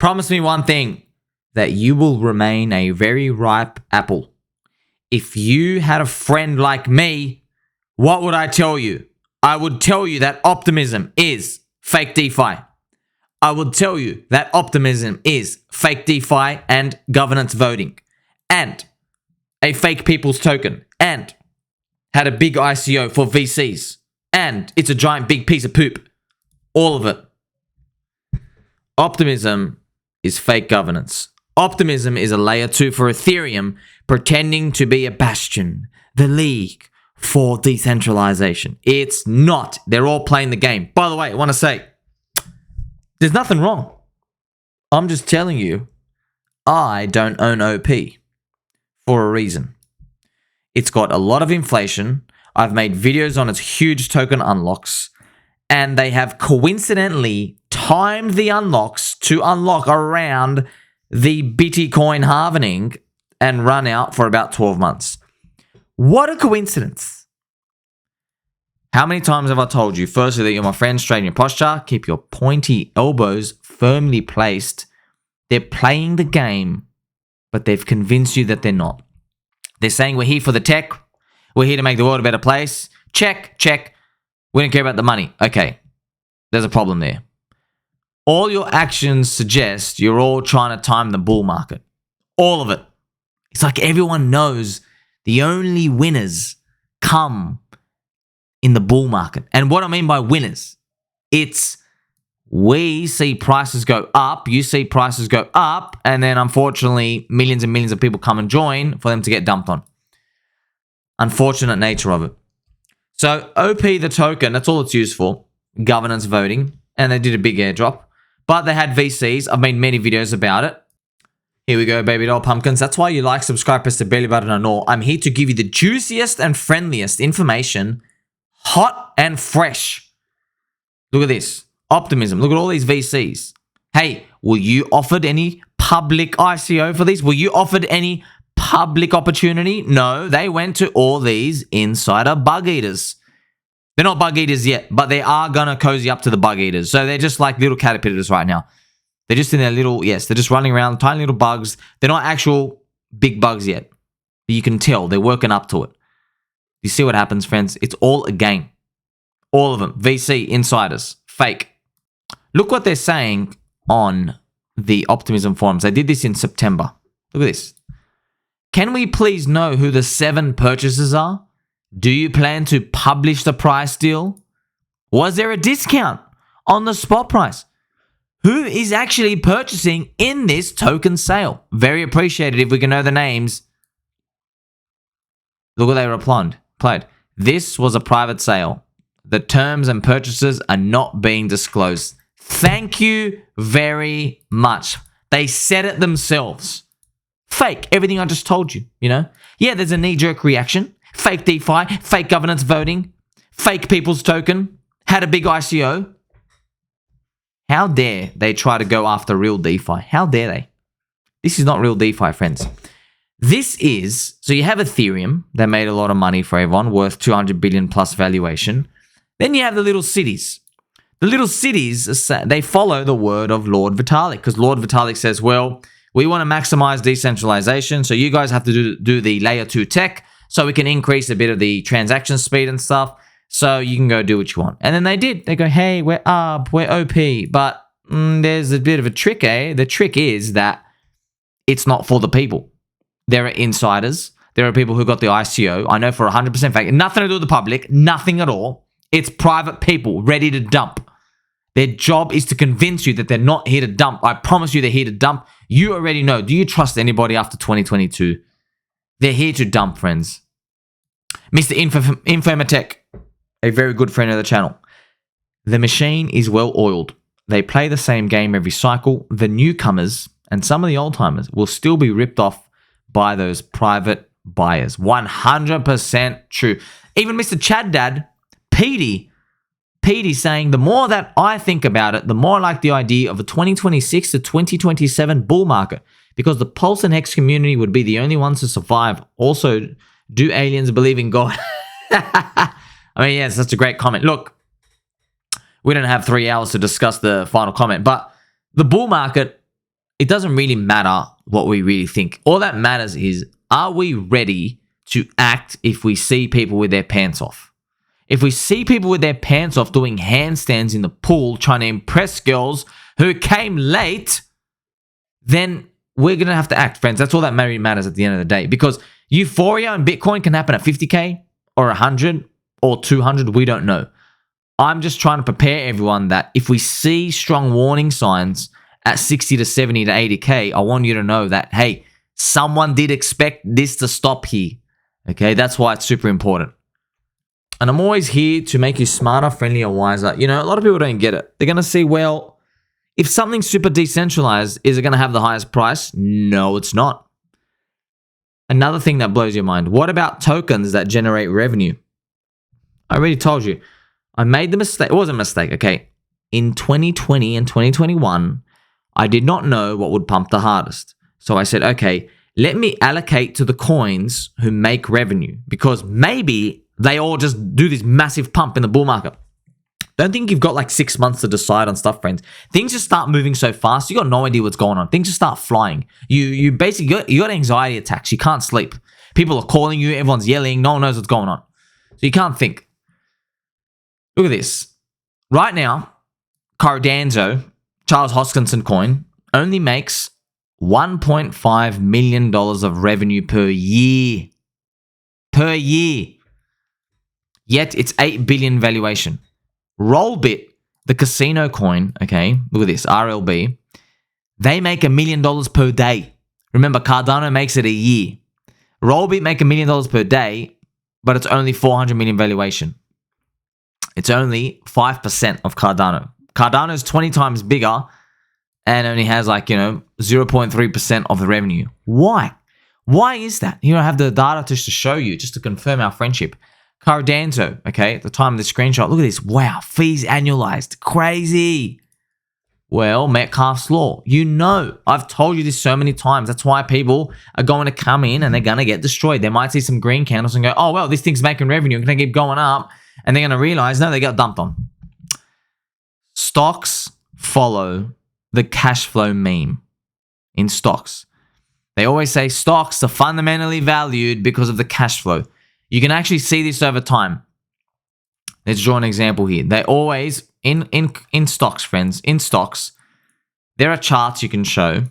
Promise me one thing, that you will remain a very ripe apple. If you had a friend like me, what would I tell you? I would tell you that Optimism is fake DeFi. I would tell you that Optimism is fake DeFi and governance voting and a fake people's token and had a big ICO for VCs and it's a giant big piece of poop. All of it. Optimism is fake governance. Optimism is a layer 2 for Ethereum pretending to be a bastion, the league for decentralization. It's not. They're all playing the game. By the way, I want to say, there's nothing wrong. I'm just telling you, I don't own OP for a reason. It's got a lot of inflation. I've made videos on its huge token unlocks, and they have coincidentally timed the unlocks to unlock around the Bitcoin halvening and run out for about 12 months. What a coincidence. How many times have I told you, firstly, that you're my friend, straighten your posture, keep your pointy elbows firmly placed. They're playing the game, but they've convinced you that they're not. They're saying we're here for the tech. We're here to make the world a better place. Check, check. We don't care about the money. Okay, there's a problem there. All your actions suggest you're all trying to time the bull market. All of it. It's like everyone knows the only winners come in the bull market. And what I mean by winners, it's we see prices go up, you see prices go up, and then unfortunately millions and millions of people come and join for them to get dumped on. Unfortunate nature of it. So OP, the token, that's all it's used for, governance voting, and they did a big airdrop. But they had VCs. I've made many videos about it. Here we go, baby doll pumpkins. That's why you like, subscribe, press the belly button and all. I'm here to give you the juiciest and friendliest information, hot and fresh. Look at this. Optimism. Look at all these VCs. Hey, were you offered any public ICO for these? Were you offered any public opportunity? No, they went to all these insider bug eaters. They're not bug eaters yet, but they are going to cozy up to the bug eaters. So they're just like little caterpillars right now. They're just in their little, yes, they're just running around, tiny little bugs. They're not actual big bugs yet. But you can tell they're working up to it. You see what happens, friends? It's all a game. All of them. VC, insiders, fake. Look what they're saying on the Optimism forums. They did this in September. Look at this. Can we please know who the 7 purchasers are? Do you plan to publish the price deal? Was there a discount on the spot price? Who is actually purchasing in this token sale? Very appreciated if we can know the names. Look what they replied. This was a private sale. The terms and purchases are not being disclosed. Thank you very much. They said it themselves. Fake. Everything I just told you, you know? Yeah, there's a knee-jerk reaction. Fake DeFi, fake governance voting, fake people's token, had a big ICO. How dare they try to go after real DeFi? How dare they? This is not real DeFi, friends. This is, so you have Ethereum. They made a lot of money for everyone, worth 200 billion plus valuation. Then you have the little cities. The little cities, they follow the word of Lord Vitalik, because Lord Vitalik says, well, we want to maximize decentralization, so you guys have to do the layer 2 tech, so we can increase a bit of the transaction speed and stuff, so you can go do what you want. And then they did. They go, hey, we're up, we're OP, but there's a bit of a trick, eh? The trick is that it's not for the people. There are insiders. There are people who got the ICO. I know for 100% fact. Nothing to do with the public. Nothing at all. It's private people ready to dump. Their job is to convince you that they're not here to dump. I promise you they're here to dump. You already know. Do you trust anybody after 2022? They're here to dump, friends. Mr. Infomatech, a very good friend of the channel. The machine is well oiled. They play the same game every cycle. The newcomers and some of the old timers will still be ripped off by those private buyers. 100% true. Even Mr. Chad Dad, Petey saying, the more that I think about it, the more I like the idea of a 2026 to 2027 bull market, because the Pulse and Hex community would be the only ones to survive. Also, do aliens believe in God? I mean, yes, that's a great comment. Look, we don't have 3 hours to discuss the final comment, but the bull market it doesn't really matter what we really think. All that matters is, are we ready to act if we see people with their pants off? If we see people with their pants off doing handstands in the pool, trying to impress girls who came late, then we're going to have to act, friends. That's all that really matters at the end of the day. Because euphoria in Bitcoin can happen at 50K or 100 or 200. We don't know. I'm just trying to prepare everyone that if we see strong warning signs at 60 to 70 to 80K, I want you to know that, hey, someone did expect this to stop here. Okay, that's why it's super important. And I'm always here to make you smarter, friendlier, wiser. You know, a lot of people don't get it. They're going to say, well, if something's super decentralized, is it going to have the highest price? No, it's not. Another thing that blows your mind. What about tokens that generate revenue? I already told you. I made the mistake. It was a mistake, okay? In 2020 and 2021, I did not know what would pump the hardest. So I said, okay, let me allocate to the coins who make revenue, because maybe they all just do this massive pump in the bull market. Don't think you've got like 6 months to decide on stuff, friends. Things just start moving so fast. You got no idea what's going on. Things just start flying. You basically you got anxiety attacks. You can't sleep. People are calling you. Everyone's yelling. No one knows what's going on. So you can't think. Look at this. Right now, Cardano, Charles Hoskinson coin, only makes $1.5 million of revenue per year. Per year. Yet it's 8 billion valuation. Rollbit, the casino coin, okay, look at this, RLB, they make $1 million per day. Remember, Cardano makes it a year. Rollbit make $1 million per day, but it's only 400 million valuation. It's only 5% of Cardano. Cardano is 20 times bigger and only has 0.3% of the revenue. Why? Why is that? Here I have the data just to show you, just to confirm our friendship. Cardano, okay, at the time of the screenshot, look at this. Wow, fees annualized. Crazy. Well, Metcalfe's law. You know, I've told you this so many times. That's why people are going to come in and they're going to get destroyed. They might see some green candles and go, oh, well, this thing's making revenue. It's going to keep going up. And they're going to realize, no, they got dumped on. Stocks follow the cash flow meme in stocks. They always say stocks are fundamentally valued because of the cash flow. You can actually see this over time. Let's draw an example here. They always, in stocks, friends, in stocks, there are charts you can show,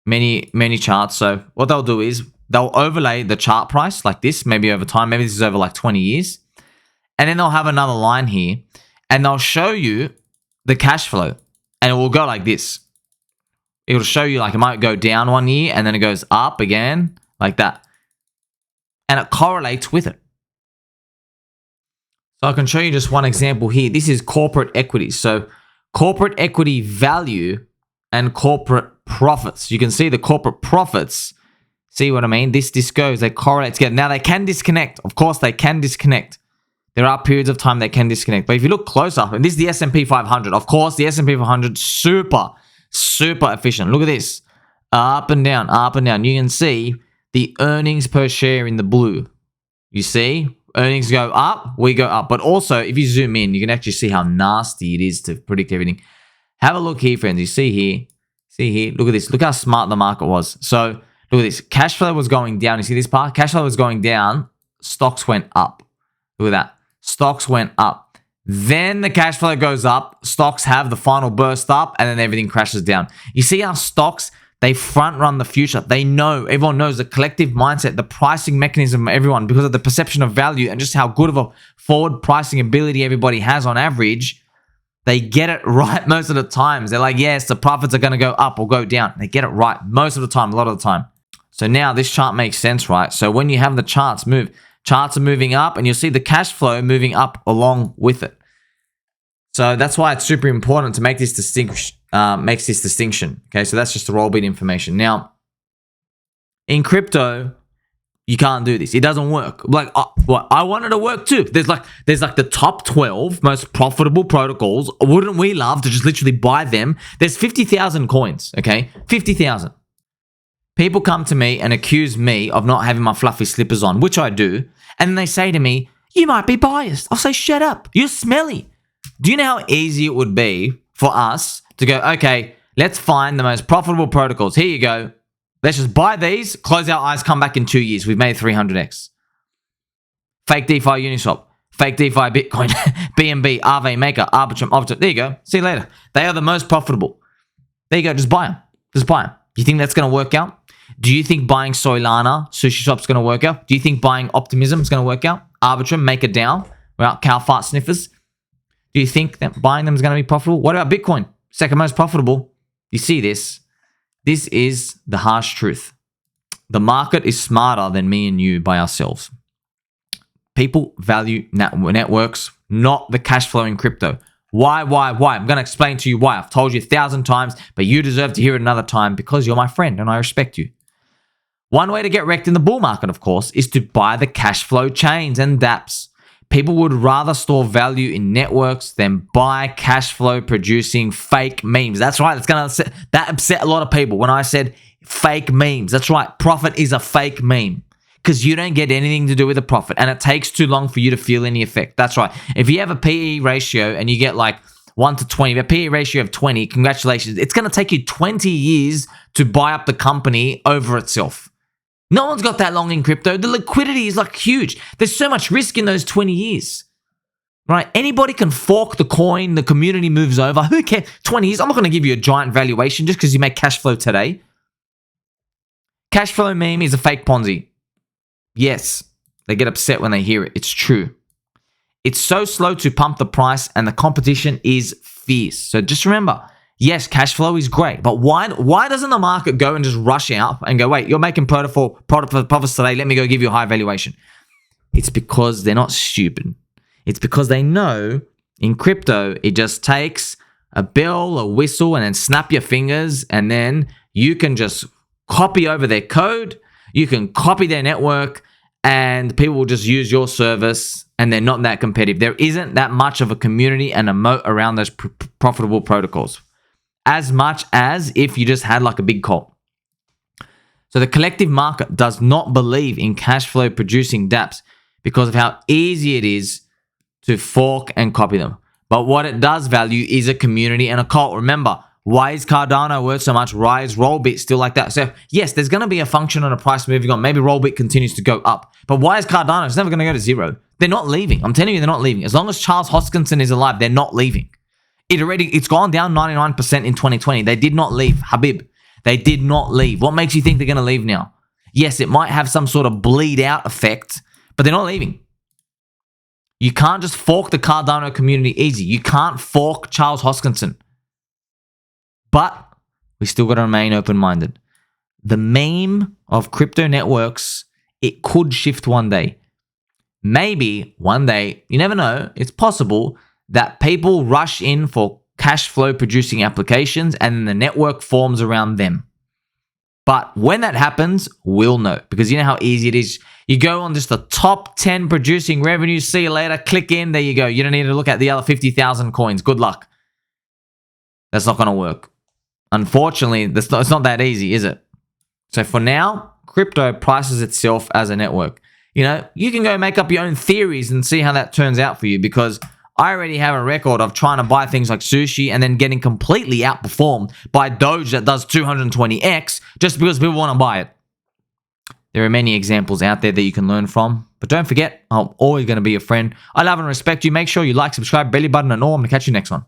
many charts. So what they'll do is they'll overlay the chart price like this, maybe over time. Maybe this is over like 20 years. And then they'll have another line here and they'll show you the cash flow and it will go like this. It'll show you like it might go down 1 year and then it goes up again like that. And it correlates with it. So I can show you just one example here. This is corporate equity. So corporate equity value and corporate profits. You can see the corporate profits. See what I mean? This goes, they correlate together. Now they can disconnect. Of course, they can disconnect. There are periods of time they can disconnect. But if you look close up, and this is the S&P 500. Of course, the S&P 500, super efficient. Look at this. Up and down, up and down. You can see the earnings per share in the blue. You see? Earnings go up, we go up. But also, if you zoom in, you can actually see how nasty it is to predict everything. Have a look here, friends. You see here, look at this. Look how smart the market was. So, look at this. Cash flow was going down. You see this part? Cash flow was going down. Stocks went up. Look at that. Stocks went up. Then the cash flow goes up. Stocks have the final burst up, and then everything crashes down. You see how stocks, they front run the future. They know, everyone knows the collective mindset, the pricing mechanism of everyone because of the perception of value and just how good of a forward pricing ability everybody has on average. They get it right most of the times. They're like, yes, the profits are going to go up or go down. They get it right most of the time, a lot of the time. So now this chart makes sense, right? So when you have the charts move, charts are moving up and you'll see the cash flow moving up along with it. So that's why it's super important to make this distinction. Okay, so that's just the Rollbit information. Now, in crypto, you can't do this. It doesn't work. Like, I want it to work too. There's like the top 12 most profitable protocols. Wouldn't we love to just literally buy them? There's 50,000 coins, okay? 50,000. People come to me and accuse me of not having my fluffy slippers on, which I do. And then they say to me, you might be biased. I'll say, shut up. You're smelly. Do you know how easy it would be for us to go, okay, Let's find the most profitable protocols. Here you go. Let's just buy these, close our eyes, come back in 2 years. We've made 300x. Fake DeFi Uniswap. Fake DeFi Bitcoin. BNB, Aave, Maker, Arbitrum, Optimism. There you go. See you later. They are the most profitable. There you go. Just buy them. Just buy them. Do you think that's going to work out? Do you think buying Solana, SushiSwap's going to work out? Do you think buying Optimism is going to work out? Arbitrum, Maker, DAO, without cow fart sniffers? Do you think that buying them is going to be profitable? What about Bitcoin? Second most profitable. You see this? This is the harsh truth. The market is smarter than me and you by ourselves. People value networks, not the cash flow in crypto. Why? I'm going to explain to you why. I've told you 1,000 times, but you deserve to hear it another time because you're my friend and I respect you. One way to get wrecked in the bull market, of course, is to buy the cash flow chains and dApps. People would rather store value in networks than buy cash flow producing fake memes. That's right. That upset a lot of people when I said fake memes. That's right. Profit is a fake meme because you don't get anything to do with the profit and it takes too long for you to feel any effect. That's right. If you have a PE ratio and you get like 1 to 20, a PE ratio of 20, congratulations. It's going to take you 20 years to buy up the company over itself. No one's got that long in crypto. The liquidity is like huge. There's so much risk in those 20 years, right? Anybody can fork the coin. The community moves over. Who cares? 20 years. I'm not going to give you a giant valuation just because you make cash flow today. Cash flow meme is a fake Ponzi. Yes, they get upset when they hear it. It's true. It's so slow to pump the price and the competition is fierce. So just remember, yes, cash flow is great, but why doesn't the market go and just rush out and go, wait, you're making profits today, let me go give you a high valuation? It's because they're not stupid. It's because they know in crypto, it just takes a bell, a whistle, and then snap your fingers, and then you can just copy over their code, you can copy their network, and people will just use your service, and they're not that competitive. There isn't that much of a community and a moat around those profitable protocols, as much as if you just had like a big cult. So the collective market does not believe in cash flow producing dApps because of how easy it is to fork and copy them. But what it does value is a community and a cult. Remember, why is Cardano worth so much? Why is Rollbit still like that? So yes, there's going to be a function on a price moving on. Maybe Rollbit continues to go up. But why is Cardano? It's never going to go to zero. They're not leaving. I'm telling you, they're not leaving. As long as Charles Hoskinson is alive, they're not leaving. It's gone down 99% in 2020. They did not leave. Habib, they did not leave. What makes you think they're going to leave now? Yes, it might have some sort of bleed out effect, but they're not leaving. You can't just fork the Cardano community easy. You can't fork Charles Hoskinson. But we still got to remain open-minded. The meme of crypto networks, it could shift one day. Maybe one day, you never know, it's possible that people rush in for cash flow producing applications and the network forms around them. But when that happens, we'll know, because you know how easy it is. You go on just the top 10 producing revenues, see you later, click in, there you go. You don't need to look at the other 50,000 coins. Good luck. That's not going to work. Unfortunately, it's not that easy, is it? So for now, crypto prices itself as a network. You know, you can go make up your own theories and see how that turns out for you, because I already have a record of trying to buy things like sushi and then getting completely outperformed by Doge that does 220x just because people want to buy it. There are many examples out there that you can learn from. But don't forget, I'm always going to be your friend. I love and respect you. Make sure you like, subscribe, belly button and all. I'm going to catch you next one.